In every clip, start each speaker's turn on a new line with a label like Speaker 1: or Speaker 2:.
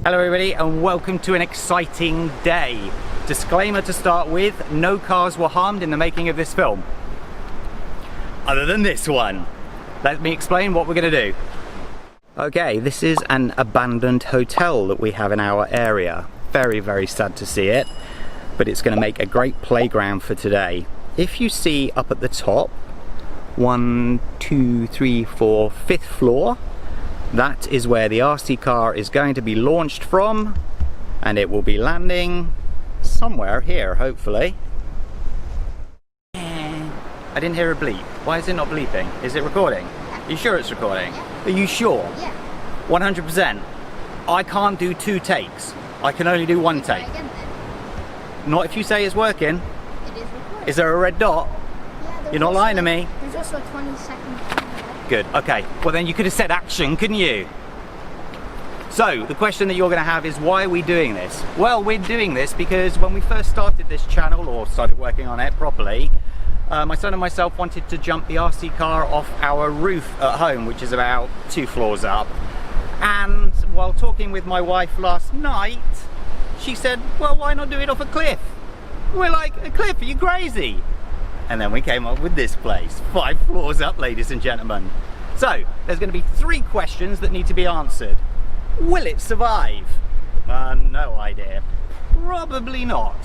Speaker 1: Hello everybody and welcome to an exciting day. Disclaimer to start with, no cars were harmed in the making of this film. Other than this one. Let me explain what we're going to do. Okay, this is an abandoned hotel that we have in our area. Very, very sad to see it, but it's going to make a great playground for today. If you see up at the top, 1, 2, 3, 4, 5th floor, that is where the RC car is going to be launched from, and it will be landing somewhere here, hopefully. I didn't hear a bleep. Why is it not bleeping? Is it recording? Are you sure it's recording? Are you sure? Yeah. 100%. I can't do 2 takes. I can only do 1 take. Not if you say it's working.
Speaker 2: It is recording.
Speaker 1: Is there a red dot? Yeah, you're not lying to me.
Speaker 2: There's also a 20-second timer.
Speaker 1: Good, okay. Well then you could have said action, couldn't you? So, the question that you're going to have is, why are we doing this? Well, we're doing this because when we first started this channel, or started working on it properly, my son and myself wanted to jump the RC car off our roof at home, which is about 2 floors up. And while talking with my wife last night, she said, well, why not do it off a cliff? We're like, a cliff? Are you crazy? And then we came up with this place, 5 floors up, ladies and gentlemen. So, there's going to be 3 questions that need to be answered. Will it survive? No idea. Probably not.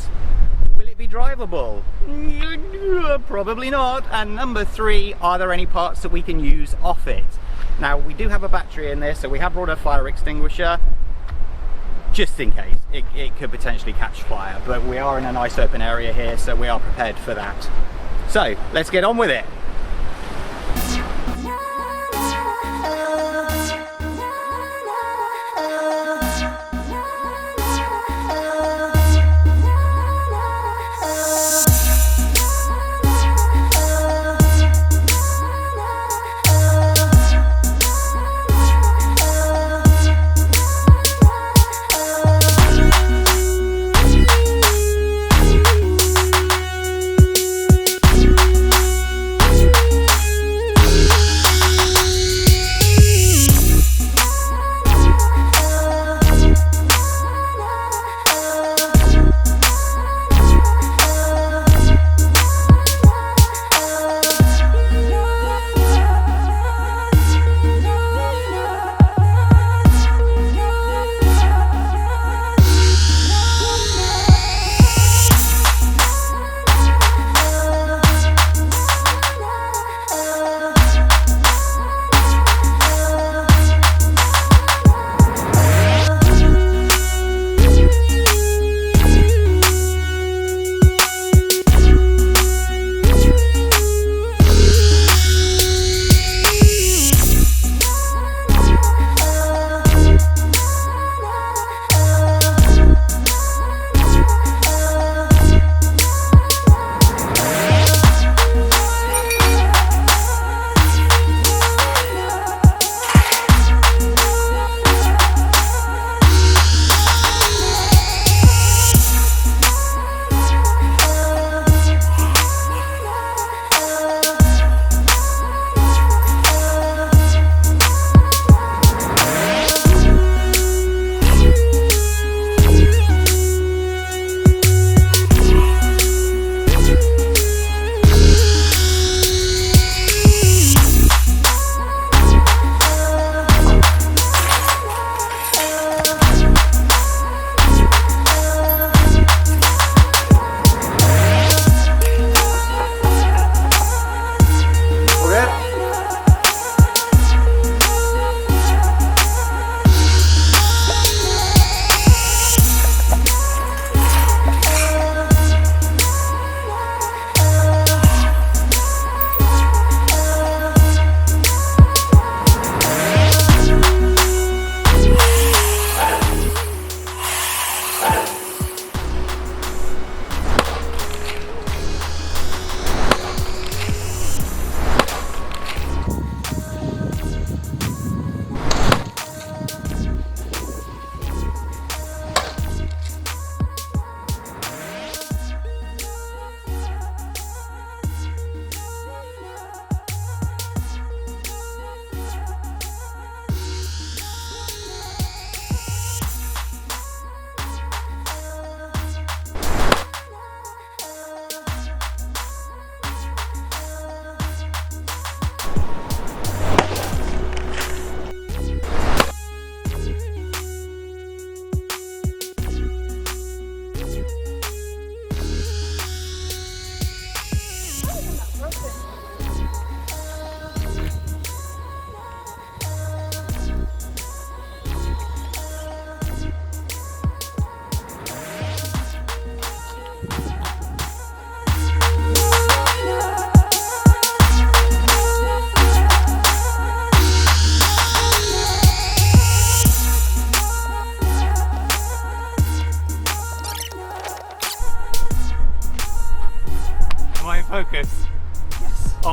Speaker 1: Will it be drivable? Probably not. And number 3, are there any parts that we can use off it? Now, we do have a battery in this, so we have brought a fire extinguisher, just in case. It could potentially catch fire, but we are in a nice open area here, so we are prepared for that. So, let's get on with it.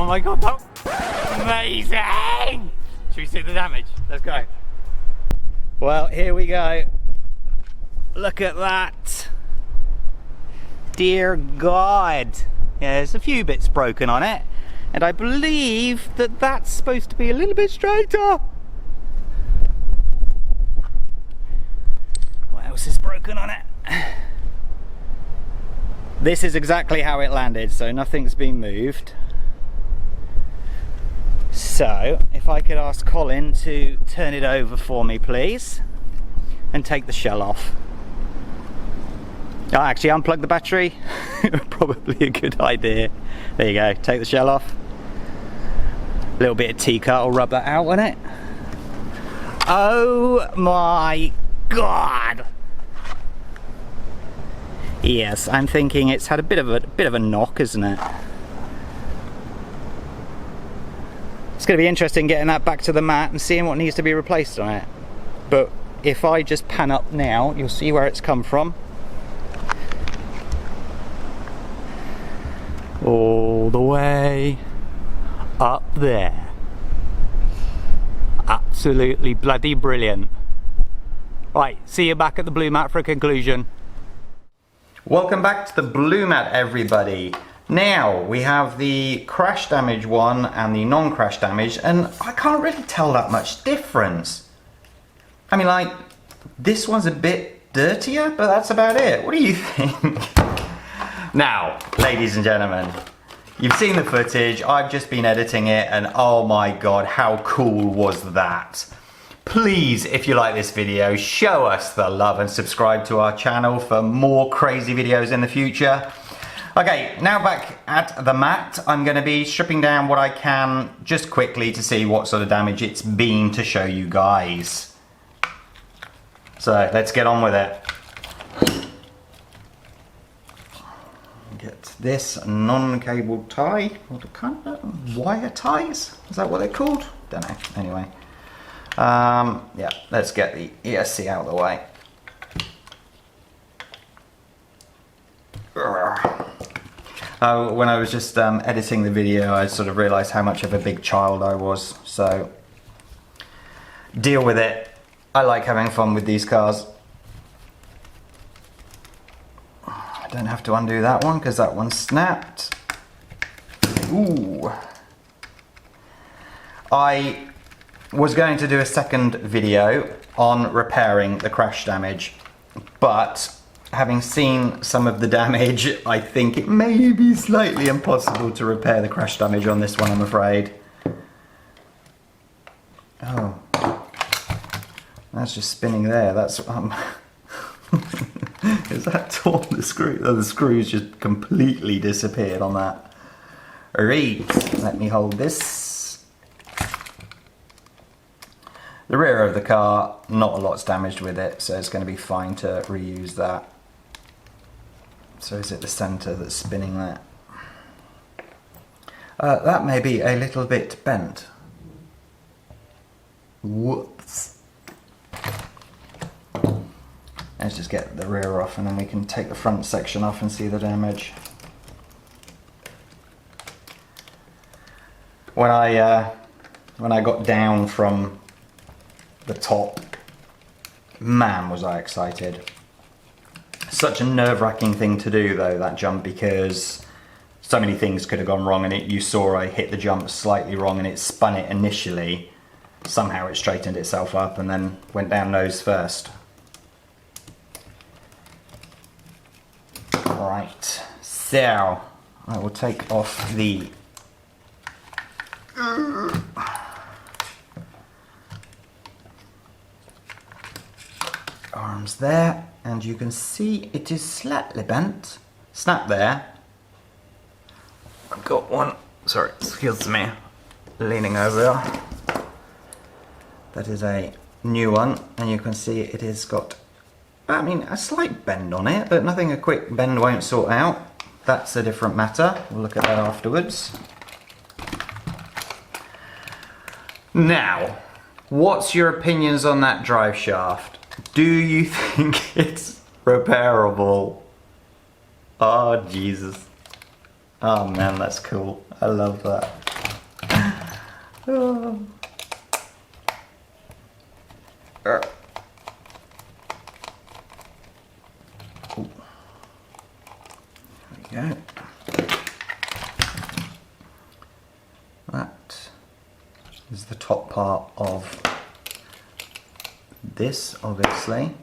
Speaker 1: my god, that amazing! Should we see the damage? Let's go. Well, here we go. Look at that. Dear God. Yeah, there's a few bits broken on it. And I believe that that's supposed to be a little bit straighter. What else is broken on it? This is exactly how it landed, so nothing's been moved. So, if I could ask Colin to turn it over for me, please, and take the shell off. Oh, actually unplug the battery. Probably a good idea. There you go, take the shell off. A little bit of T-cut, I'll rub that out on it. Oh my God! Yes, I'm thinking it's had a bit of a knock, isn't it? It's going to be interesting getting that back to the mat and seeing what needs to be replaced on it. But if I just pan up now, you'll see where it's come from. All the way up there. Absolutely bloody brilliant. Right, see you back at the blue mat for a conclusion. Welcome back to the blue mat, everybody. Now we have the crash damage one and the non-crash damage, and I can't really tell that much difference. I mean, like, this one's a bit dirtier, but that's about it. What do you think? Now, ladies and gentlemen, you've seen the footage, I've just been editing it, and oh my God, how cool was that? Please, if you like this video, show us the love and subscribe to our channel for more crazy videos in the future. Okay, now back at the mat, I'm going to be stripping down what I can just quickly to see what sort of damage it's been to show you guys. So let's get on with it. Get this non-cabled tie, or the kind of wire ties, is that what they're called? Don't know, anyway. Yeah, let's get the ESC out of the way. When I was just editing the video, I sort of realised how much of a big child I was, so deal with it. I like having fun with these cars. I don't have to undo that one because that one snapped. Ooh. I was going to do a second video on repairing the crash damage, but having seen some of the damage, I think it may be slightly impossible to repair the crash damage on this one, I'm afraid. Oh, that's just spinning there. That's is that torn, the screw? Oh, the screws just completely disappeared on that. Right, let me hold this. The rear of the car, not a lot's damaged with it, so it's going to be fine to reuse that. So is it the centre that's spinning that? That may be a little bit bent. Whoops. Let's just get the rear off and then we can take the front section off and see the damage. When I got down from the top, man was I excited. Such a nerve-wracking thing to do though, that jump, because so many things could have gone wrong, and you saw I hit the jump slightly wrong and it spun it initially. Somehow it straightened itself up and then went down nose first. Right, so I will take off the arms there, and you can see it is slightly bent. Snap there. I've got one, sorry, excuse me, leaning over there. That is a new one, and you can see it has got, I mean, a slight bend on it, but nothing a quick bend won't sort out. That's a different matter. We'll look at that afterwards. Now, what's your opinions on that drive shaft? Do you think it's repairable? Oh, Jesus. Oh man, that's cool. I love that. Oh. There we go. That is the top part of this, obviously.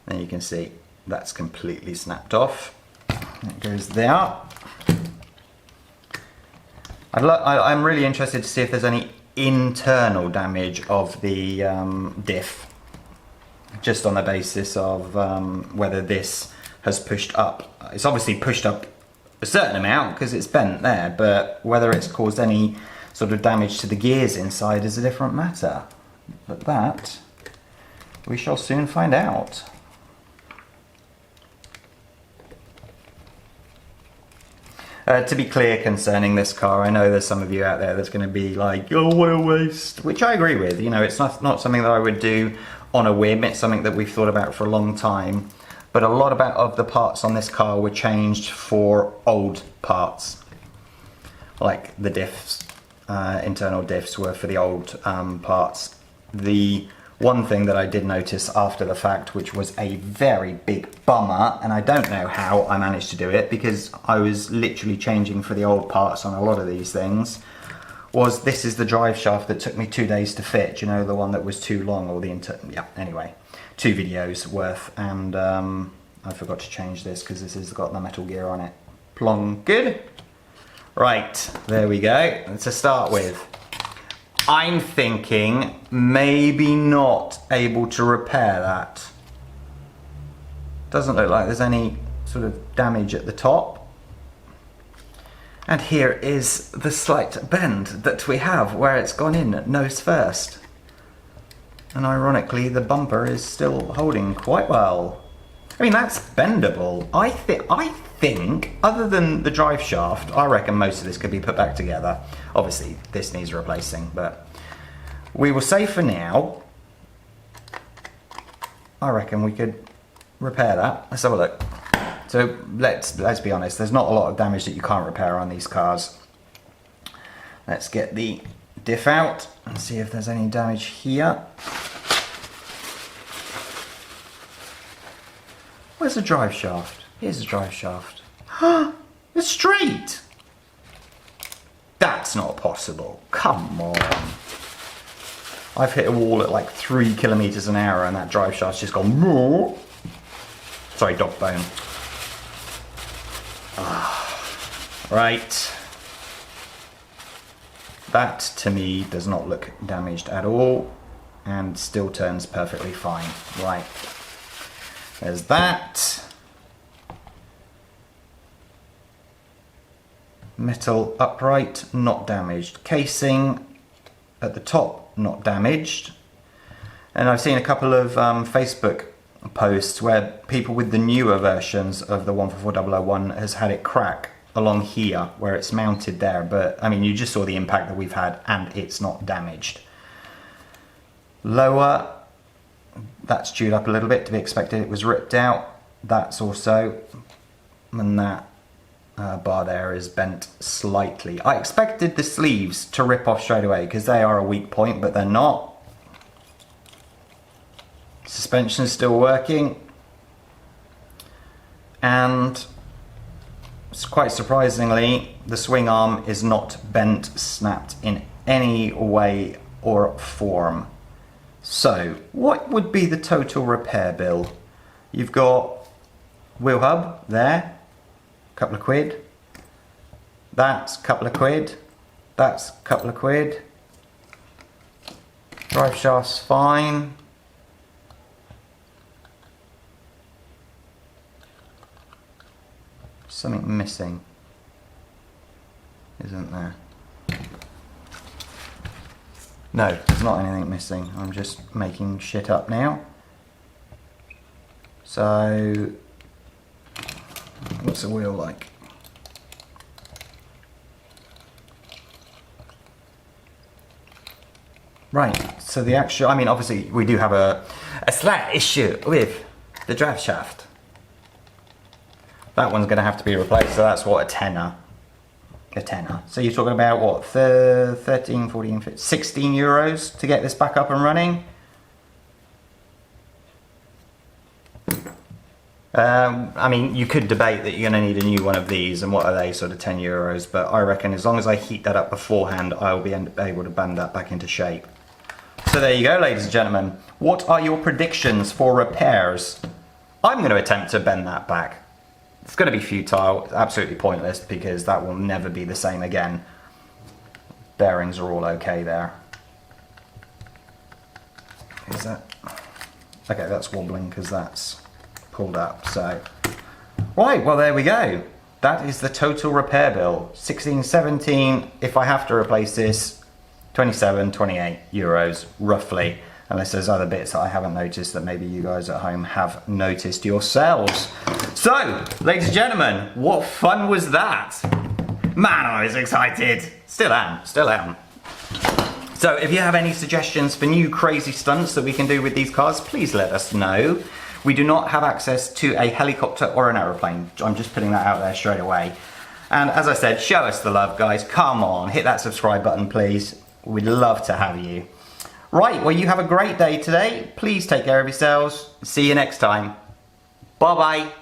Speaker 1: And you can see that's completely snapped off. It goes there. I'm really interested to see if there's any internal damage of the diff, just on the basis of whether this has pushed up. It's obviously pushed up a certain amount because it's bent there, but whether it's caused any sort of damage to the gears inside is a different matter. But that we shall soon find out. To be clear concerning this car, I know there's some of you out there that's going to be like, oh, what a waste, which I agree with. You know, it's not something that I would do on a whim. It's something that we've thought about for a long time. But a lot of the parts on this car were changed for old parts. Like the diffs, internal diffs were for the old parts. The one thing that I did notice after the fact, which was a very big bummer, and I don't know how I managed to do it because I was literally changing for the old parts on a lot of these things, was this is the drive shaft that took me 2 days to fit. You know, the one that was too long, or yeah, anyway, 2 videos worth, and I forgot to change this because this has got the metal gear on it. Plong, good. Right, there we go. To start with, I'm thinking maybe not able to repair that. Doesn't look like there's any sort of damage at the top. And here is the slight bend that we have where it's gone in nose first. And ironically, the bumper is still holding quite well. I mean, that's bendable. I think, other than the drive shaft, I reckon most of this could be put back together. Obviously, this needs replacing, but we will say for now, I reckon we could repair that. Let's have a look. So let's be honest, there's not a lot of damage that you can't repair on these cars. Let's get the diff out and see if there's any damage here. Where's the drive shaft? Here's the drive shaft. It's straight! That's not possible. Come on. I've hit a wall at like 3 kilometers an hour and that drive shaft's just gone. Moo. Sorry, dog bone. Right. That to me does not look damaged at all and still turns perfectly fine. Right. There's that. Metal upright, not damaged. Casing at the top, not damaged. And I've seen a couple of Facebook posts where people with the newer versions of the 144001 has had it crack along here where it's mounted there. But I mean, you just saw the impact that we've had and it's not damaged. Lower, that's chewed up a little bit, to be expected. It was ripped out. That's also, and that bar there is bent slightly. I expected the sleeves to rip off straight away because they are a weak point, but they're not. Suspension's still working. And quite surprisingly, the swing arm is not bent, snapped in any way or form. So, what would be the total repair bill? You've got wheel hub there, a couple of quid. That's a couple of quid. That's a couple of quid. Drive shaft's fine. Something missing, isn't there? No, there's not anything missing. I'm just making shit up now. So, what's the wheel like? Right, so the actual, I mean, obviously we do have a slight issue with the drive shaft. That one's going to have to be replaced, so that's what, a tenner. a tenner. So you're talking about what, 13, 14, 15, 16 euros to get this back up and running? I mean, you could debate that you're going to need a new one of these, and what are they, sort of 10 euros, but I reckon as long as I heat that up beforehand, I'll be able to band that back into shape. So there you go, ladies and gentlemen. What are your predictions for repairs? I'm going to attempt to bend that back. It's going to be futile, absolutely pointless, because that will never be the same again. Bearings are all okay there. Is that... Okay, that's wobbling because that's pulled up, so... Right, well there we go. That is the total repair bill. 16, 17, if I have to replace this, 27, 28 euros, roughly. Unless there's other bits that I haven't noticed that maybe you guys at home have noticed yourselves. So, ladies and gentlemen, what fun was that? Man, I was excited. Still am. So if you have any suggestions for new crazy stunts that we can do with these cars, please let us know. We do not have access to a helicopter or an aeroplane. I'm just putting that out there straight away. And as I said, show us the love, guys. Come on, hit that subscribe button, please. We'd love to have you. Right, well, you have a great day today. Please take care of yourselves. See you next time. Bye-bye.